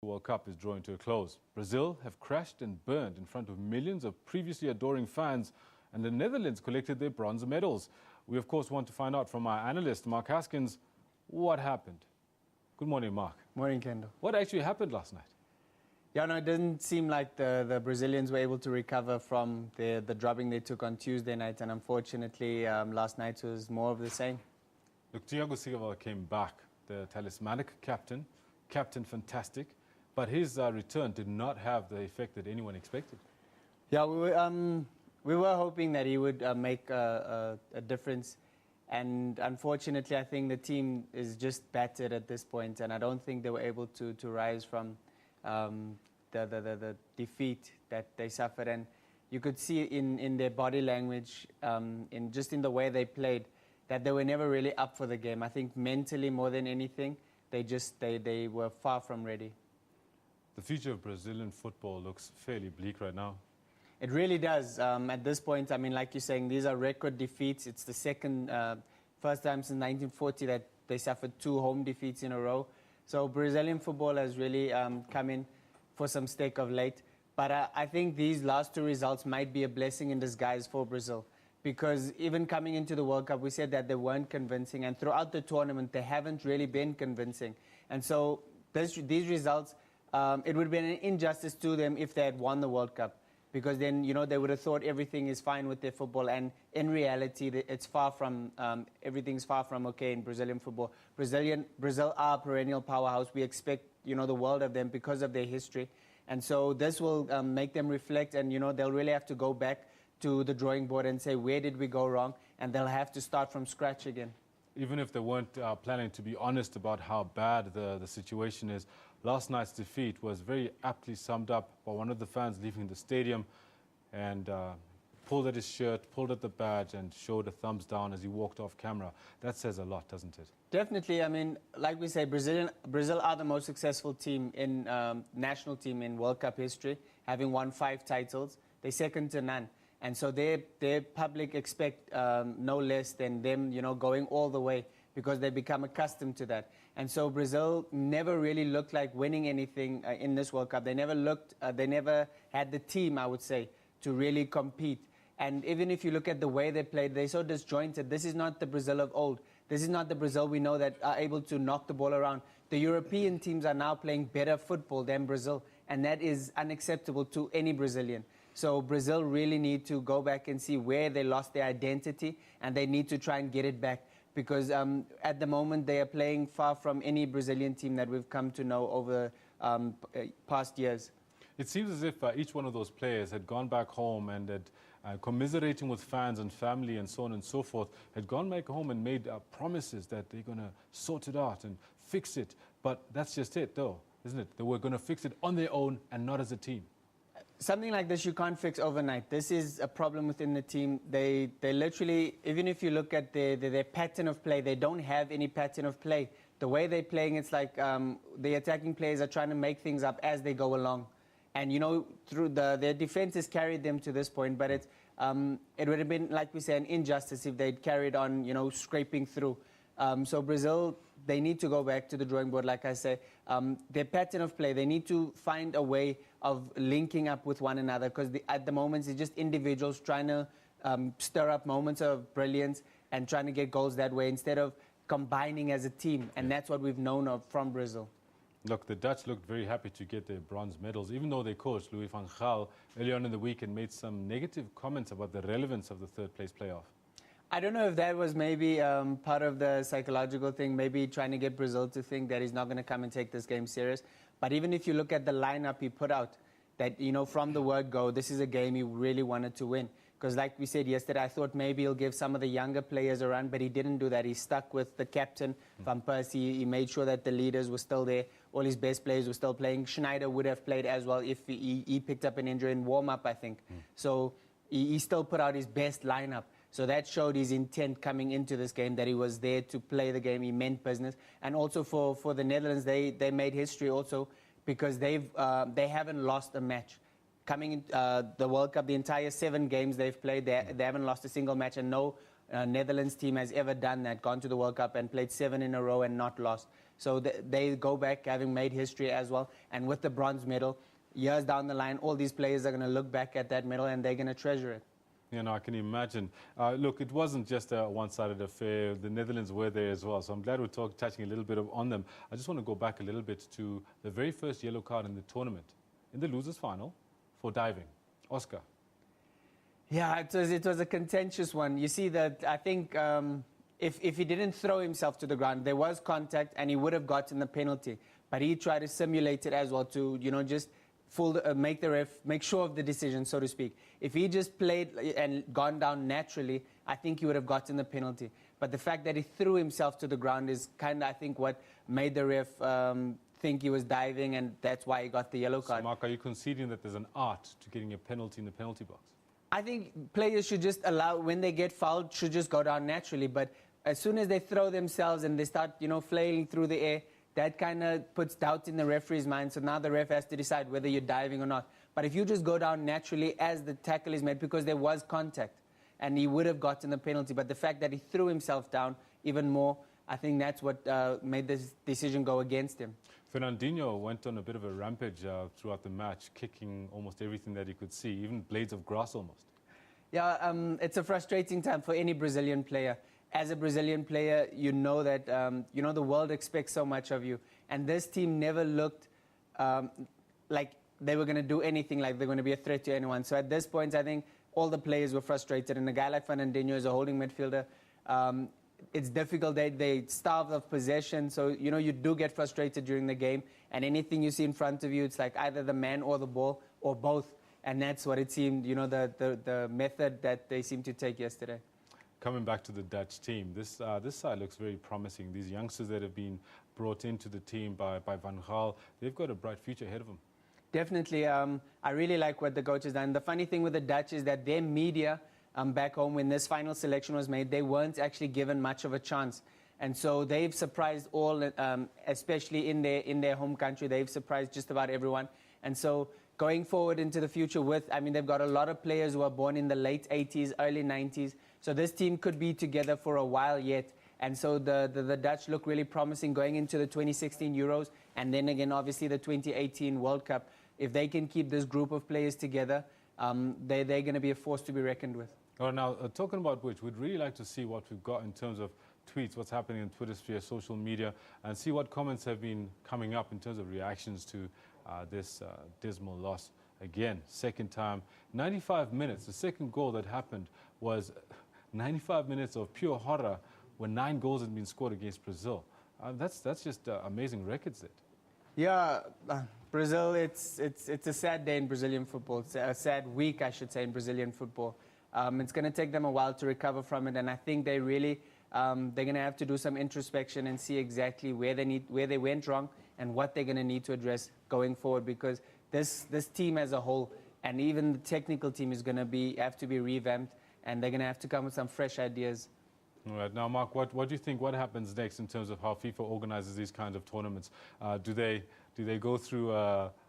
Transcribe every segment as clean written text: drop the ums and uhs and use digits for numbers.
The World Cup is drawing to a close. Brazil have crashed and burned in front of millions of previously adoring fans, and the Netherlands collected their bronze medals. We, of course, want to find out from our analyst, Mark Haskins, what happened. Good morning, Mark. Morning, Kendall. What actually happened last night? Yeah, no, it didn't seem like the Brazilians were able to recover from the drubbing they took on Tuesday night, and unfortunately, last night was more of the same. Look, Thiago Silva came back, the talismanic captain fantastic, but his return did not have the effect that anyone expected. Yeah, we were hoping that he would make a difference, and unfortunately, I think the team is just battered at this point, and I don't think they were able to rise from the defeat that they suffered. And you could see in their body language, in the way they played, that they were never really up for the game. I think mentally, more than anything, they were far from ready. The future of Brazilian football looks fairly bleak right now. It really does. At this point, I mean, like you're saying, these are record defeats. It's the first time since 1940 that they suffered 2 home defeats in a row. So Brazilian football has really come in for some stake of late. But I think these last 2 results might be a blessing in disguise for Brazil. Because even coming into the World Cup, we said that they weren't convincing. And throughout the tournament, they haven't really been convincing. And so these results, it would have been an injustice to them if they had won the World Cup. Because then, you know, they would have thought everything is fine with their football. And in reality, it's far from, everything's far from okay in Brazilian football. Brazil are a perennial powerhouse. We expect, you know, the world of them because of their history. And so this will make them reflect, and, you know, they'll really have to go back to the drawing board and say, where did we go wrong? And they'll have to start from scratch again. Even if they weren't planning to be honest about how bad the situation is, last night's defeat was very aptly summed up by one of the fans leaving the stadium and pulled at his shirt, pulled at the badge and showed a thumbs down as he walked off camera. That says a lot, doesn't it? Definitely. I mean, like we say, Brazil are the most successful team in national team in World Cup history, having won 5 titles. They're second to none. And so their public expect no less than them, you know, going all the way, because they become accustomed to that. And so Brazil never really looked like winning anything in this World Cup. They never had the team, I would say, to really compete. And even if you look at the way they played, they're so disjointed. This is not the Brazil of old. This is not the Brazil we know that are able to knock the ball around. The European teams are now playing better football than Brazil, and that is unacceptable to any Brazilian. So Brazil really need to go back and see where they lost their identity, and they need to try and get it back. Because at the moment, they are playing far from any Brazilian team that we've come to know over past years. It seems as if each one of those players had gone back home and had, commiserating with fans and family and so on and so forth, had gone back home and made promises that they're going to sort it out and fix it. But that's just it, though, isn't it? They were going to fix it on their own and not as a team. Something like this you can't fix overnight. This is a problem within the team. They literally, even if you look at their pattern of play, they don't have any pattern of play. The way they're playing, it's like the attacking players are trying to make things up as they go along. And, you know, through their defense has carried them to this point, but it would have been, like we say, an injustice if they'd carried on, you know, scraping through. So Brazil, they need to go back to the drawing board, like I say. Their pattern of play, they need to find a way of linking up with one another, because at the moment it's just individuals trying to stir up moments of brilliance and trying to get goals that way instead of combining as a team. And that's what we've known of from Brazil. Look, the Dutch looked very happy to get their bronze medals, even though their coach, Louis van Gaal, early on in the weekend made some negative comments about the relevance of the third-place playoff. I don't know if that was maybe part of the psychological thing, maybe trying to get Brazil to think that he's not going to come and take this game serious. But even if you look at the lineup he put out, that, you know, from the word go, this is a game he really wanted to win. Because like we said yesterday, I thought maybe he'll give some of the younger players a run, but he didn't do that. He stuck with the captain, Van Persie. He made sure that the leaders were still there. All his best players were still playing. Schneider would have played as well if he picked up an injury in warm-up, I think. So he still put out his best lineup. So that showed his intent coming into this game, that he was there to play the game. He meant business. And also for the Netherlands, they made history also, because they haven't lost a match. Coming in the World Cup, the entire 7 games they've played, they haven't lost a single match, and no Netherlands team has ever done that, gone to the World Cup and played 7 in a row and not lost. So they go back having made history as well. And with the bronze medal, years down the line, all these players are going to look back at that medal and they're going to treasure it. You know, I can imagine. Look, it wasn't just a one-sided affair. The Netherlands were there as well. So I'm glad we're touching a little bit on them. I just want to go back a little bit to the very first yellow card in the tournament, in the losers' final, for diving. Oscar. Yeah, it was a contentious one. You see that I think if he didn't throw himself to the ground, there was contact and he would have gotten the penalty. But he tried to simulate it as well to, you know, just make the ref, make sure of the decision, so to speak. If he just played and gone down naturally, I think he would have gotten the penalty. But the fact that he threw himself to the ground is kind of, I think, what made the ref think he was diving, and that's why he got the yellow card. So, Mark, are you conceding that there's an art to getting a penalty in the penalty box? I think players should just allow, when they get fouled, should just go down naturally. But as soon as they throw themselves and they start, you know, flailing through the air, that kind of puts doubt in the referee's mind. So now the ref has to decide whether you're diving or not. But if you just go down naturally as the tackle is made, because there was contact, and he would have gotten the penalty. But the fact that he threw himself down even more, I think that's what made this decision go against him. Fernandinho went on a bit of a rampage throughout the match, kicking almost everything that he could see, even blades of grass almost. Yeah, it's a frustrating time for any Brazilian player. As a Brazilian player, you know that you know the world expects so much of you, and this team never looked like they were going to do anything, like they're going to be a threat to anyone. So at this point, I think all the players were frustrated, and a guy like Fernandinho is a holding midfielder. It's difficult. They starve of possession, so you know you do get frustrated during the game, and anything you see in front of you, it's like either the man or the ball or both, and that's what it seemed. You know the method that they seemed to take yesterday. Coming back to the Dutch team, this side looks very promising. These youngsters that have been brought into the team by Van Gaal, they've got a bright future ahead of them. Definitely. I really like what the coach has done. The funny thing with the Dutch is that their media back home, when this final selection was made, they weren't actually given much of a chance. And so they've surprised all, especially in their home country. They've surprised just about everyone. And so going forward into the future they've got a lot of players who are born in the late 80s, early 90s. So this team could be together for a while yet. And so the Dutch look really promising going into the 2016 Euros and then again, obviously, the 2018 World Cup. If they can keep this group of players together, they're going to be a force to be reckoned with. All right, now, talking about which, we'd really like to see what we've got in terms of tweets, what's happening in Twitter sphere, social media, and see what comments have been coming up in terms of reactions to this dismal loss. Again, second time, 95 minutes. The second goal that happened was 95 minutes of pure horror when 9 goals had been scored against Brazil. That's just amazing records there. Yeah, Brazil, it's a sad day in Brazilian football. It's a sad week, I should say, in Brazilian football. It's going to take them a while to recover from it, and I think they really they're going to have to do some introspection and see exactly where they went wrong and what they're going to need to address going forward, because this team as a whole and even the technical team is going to have to be revamped, and they're going to have to come with some fresh ideas. All right. Now, Mark, what do you think? What happens next in terms of how FIFA organizes these kinds of tournaments? Do they go through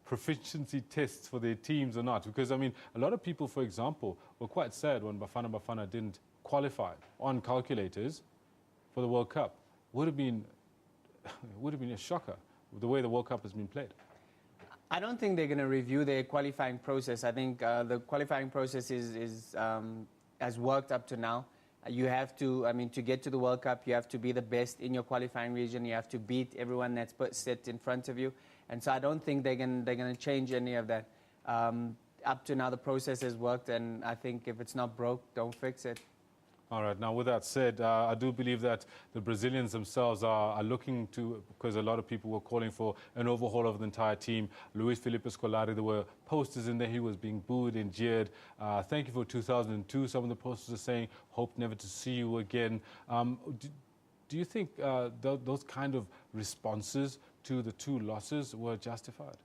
proficiency tests for their teams or not? Because, I mean, a lot of people, for example, were quite sad when Bafana didn't qualify on calculators for the World Cup. Would have been a shocker the way the World Cup has been played. I don't think they're going to review their qualifying process. I think the qualifying process has worked up to now. You have to, to get to the World Cup, you have to be the best in your qualifying region. You have to beat everyone that's set in front of you. And so I don't think they're going to change any of that. Up to now, the process has worked, and I think if it's not broke, don't fix it. All right. Now, with that said, I do believe that the Brazilians themselves are looking to, because a lot of people were calling for an overhaul of the entire team. Luis Felipe Scolari, there were posters in there. He was being booed and jeered. Thank you for 2002. Some of the posters are saying, hope never to see you again. Do you think those kind of responses to the 2 losses were justified?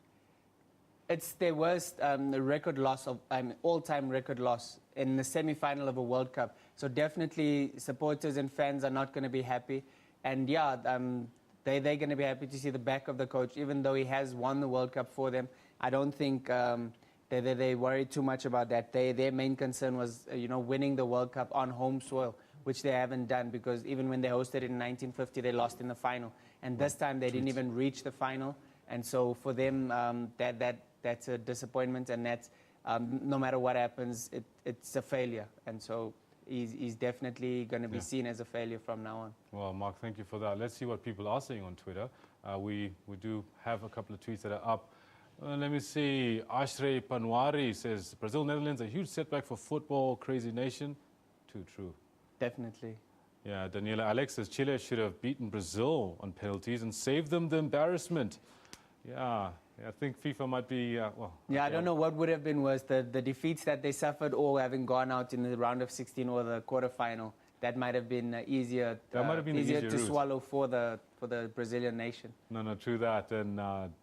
It's their worst record loss of all-time record loss in the semi-final of a World Cup. So definitely supporters and fans are not going to be happy. And yeah, they're going to be happy to see the back of the coach, even though he has won the World Cup for them. I don't think they worry too much about that. Their main concern was winning the World Cup on home soil, which they haven't done, because even when they hosted it in 1950, they lost in the final. And this time they didn't even reach the final. And so for them, that's a disappointment, and that's no matter what happens, it's a failure. And so he's definitely going to be seen as a failure from now on. Well, Mark, thank you for that. Let's see what people are saying on Twitter. We do have a couple of tweets that are up. Let me see. Ashray Panwari says, Brazil, Netherlands, a huge setback for football, crazy nation. Too true. Definitely. Yeah, Daniela Alex says, Chile should have beaten Brazil on penalties and saved them the embarrassment. Yeah, I think FIFA might be, well... Yeah, I don't know what would have been worse, the defeats that they suffered or having gone out in the round of 16 or the quarterfinal. That might have been easier to swallow for the Brazilian nation. No, true that. And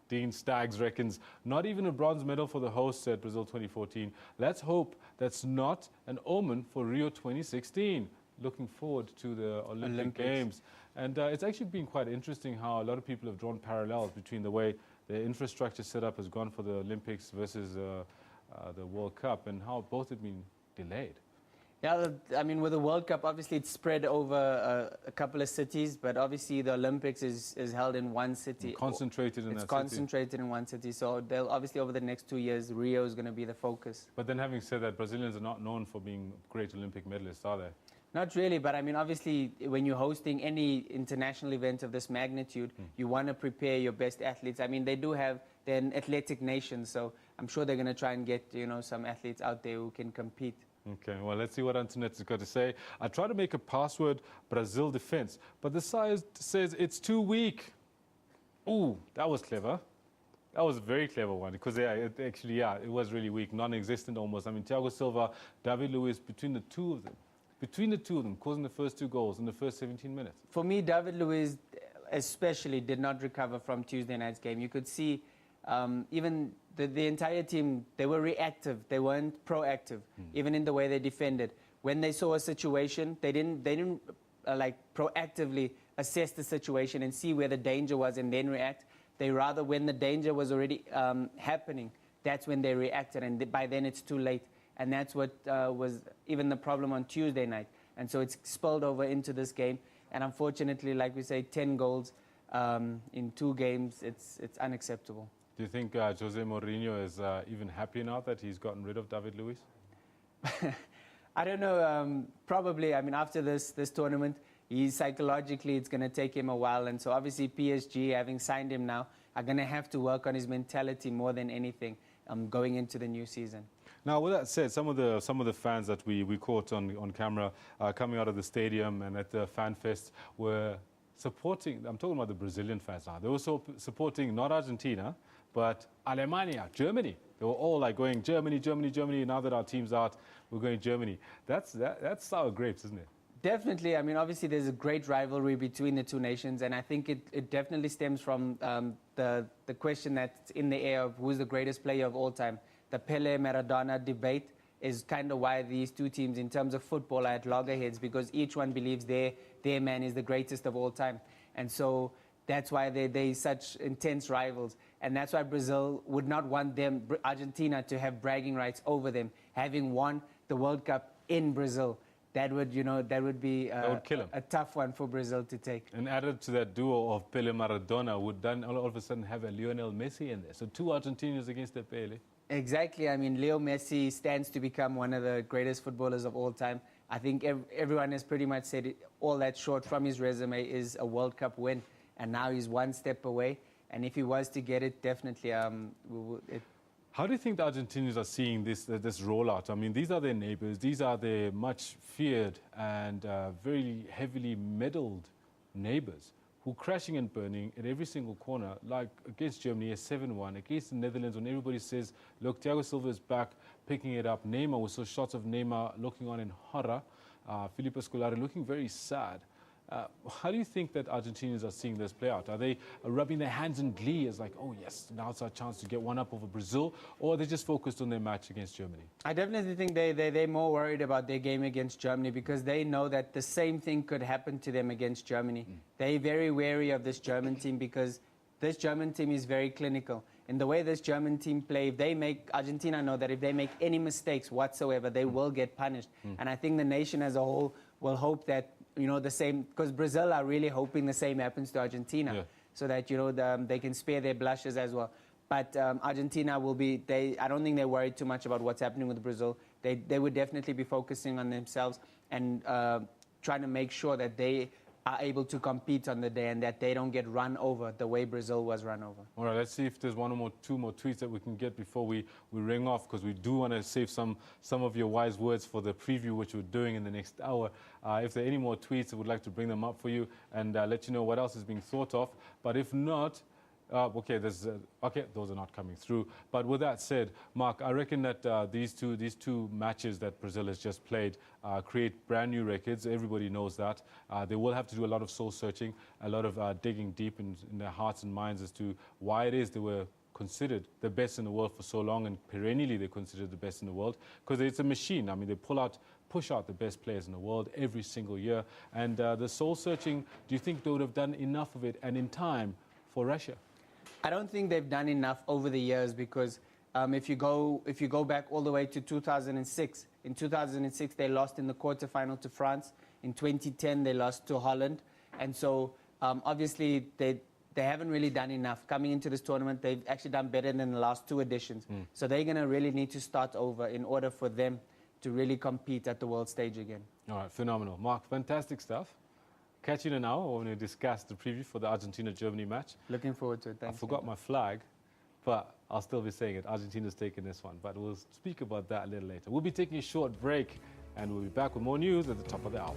Dean Staggs reckons not even a bronze medal for the hosts at Brazil 2014. Let's hope that's not an omen for Rio 2016. Looking forward to the Olympic Games. And it's actually been quite interesting how a lot of people have drawn parallels between the way the infrastructure setup has gone for the Olympics versus the World Cup, and how both have been delayed. Yeah, I mean, with the World Cup, obviously it's spread over a couple of cities, but obviously the Olympics is held in one city. Concentrated in that city. It's concentrated in one city, so they'll obviously over the next 2 years, Rio is going to be the focus. But then having said that, Brazilians are not known for being great Olympic medalists, are they? Not really, but I mean, obviously, when you're hosting any international event of this magnitude, you want to prepare your best athletes. I mean, they're an athletic nation, so I'm sure they're going to try and get, some athletes out there who can compete. Okay, well, let's see what Antoinette has got to say. I tried to make a password Brazil defense, but the site says it's too weak. Ooh, that was clever. That was a very clever one, because it was really weak, non-existent almost. I mean, Thiago Silva, David Luiz, between the two of them, causing the first 2 goals in the first 17 minutes. For me, David Luiz especially did not recover from Tuesday night's game. You could see even the entire team, they were reactive. They weren't proactive, even in the way they defended. When they saw a situation, they didn't proactively assess the situation and see where the danger was and then react. They rather, when the danger was already happening, that's when they reacted, and by then it's too late. And that's what was even the problem on Tuesday night. And so it's spilled over into this game. And unfortunately, like we say, 10 goals in 2 games, it's unacceptable. Do you think Jose Mourinho is even happy now that he's gotten rid of David Luiz? I don't know. Probably. I mean, after this tournament, psychologically, it's going to take him a while. And so obviously PSG, having signed him now, are going to have to work on his mentality more than anything going into the new season. Now, with that said, some of the fans that we caught on camera coming out of the stadium and at the fan fest were supporting, I'm talking about the Brazilian fans now, they were supporting not Argentina, but Alemania, Germany. They were all like going, Germany, Germany, Germany. Now that our team's out, we're going Germany. That's sour grapes, isn't it? Definitely. I mean, obviously, there's a great rivalry between the two nations, and I think it definitely stems from the question that's in the air of who's the greatest player of all time. The Pele-Maradona debate is kind of why these two teams, in terms of football, are at loggerheads, because each one believes their man is the greatest of all time. And so that's why they're such intense rivals. And that's why Brazil would not want Argentina, to have bragging rights over them, having won the World Cup in Brazil. That would be a tough one for Brazil to take. And added to that duo of Pele Maradona would then all of a sudden have a Lionel Messi in there. So 2 Argentinians against the Pele. Exactly. I mean, Leo Messi stands to become one of the greatest footballers of all time. I think everyone has pretty much said it. All that's short from his resume is a World Cup win. And now he's one step away. And if he was to get it, definitely How do you think the Argentinians are seeing this rollout? I mean, these are their neighbors. These are their much feared and very heavily meddled neighbors who are crashing and burning at every single corner, like against Germany, a 7-1, against the Netherlands, when everybody says, look, Thiago Silva is back, picking it up. Neymar, we saw shots of Neymar looking on in horror. Filippo Scolari looking very sad. How do you think that Argentinians are seeing this play out? Are they rubbing their hands in glee as like, oh yes, now it's our chance to get one up over Brazil? Or are they just focused on their match against Germany? I definitely think they're more worried about their game against Germany, because they know that the same thing could happen to them against Germany. They're very wary of this German team, because this German team is very clinical. In the way this German team play, Argentina know that if they make any mistakes whatsoever, they will get punished. And I think the nation as a whole will hope that the same, because Brazil are really hoping the same happens to Argentina, Yeah. so that they can spare their blushes as well. But Argentina will be. I don't think they're worried too much about what's happening with Brazil. They would definitely be focusing on themselves and trying to make sure that they are able to compete on the day and that they don't get run over the way Brazil was run over. All right, let's see if there's two more tweets that we can get before we ring off, because we do want to save some of your wise words for the preview, which we're doing in the next hour. If there are any more tweets, I would like to bring them up for you and let you know what else is being thought of. But if not, okay, those are not coming through. But with that said, Mark, I reckon that these two matches that Brazil has just played create brand new records. Everybody knows that. They will have to do a lot of soul searching, a lot of digging deep in their hearts and minds as to why it is they were considered the best in the world for so long, and perennially they're considered the best in the world, because it's a machine. I mean, they push out the best players in the world every single year. And the soul searching, do you think they would have done enough of it and in time for Russia? I don't think they've done enough over the years, because if you go back all the way to 2006, in 2006 they lost in the quarterfinal to France. In 2010 they lost to Holland, and so obviously they haven't really done enough. Coming into this tournament, they've actually done better than the last two editions. So they're going to really need to start over in order for them to really compete at the world stage again. All right, phenomenal. Mark, fantastic stuff. Catch you in an hour when we discuss the preview for the Argentina-Germany match. Looking forward to it. Thanks. I forgot my flag, but I'll still be saying it. Argentina's taking this one, but we'll speak about that a little later. We'll be taking a short break, and we'll be back with more news at the top of the hour.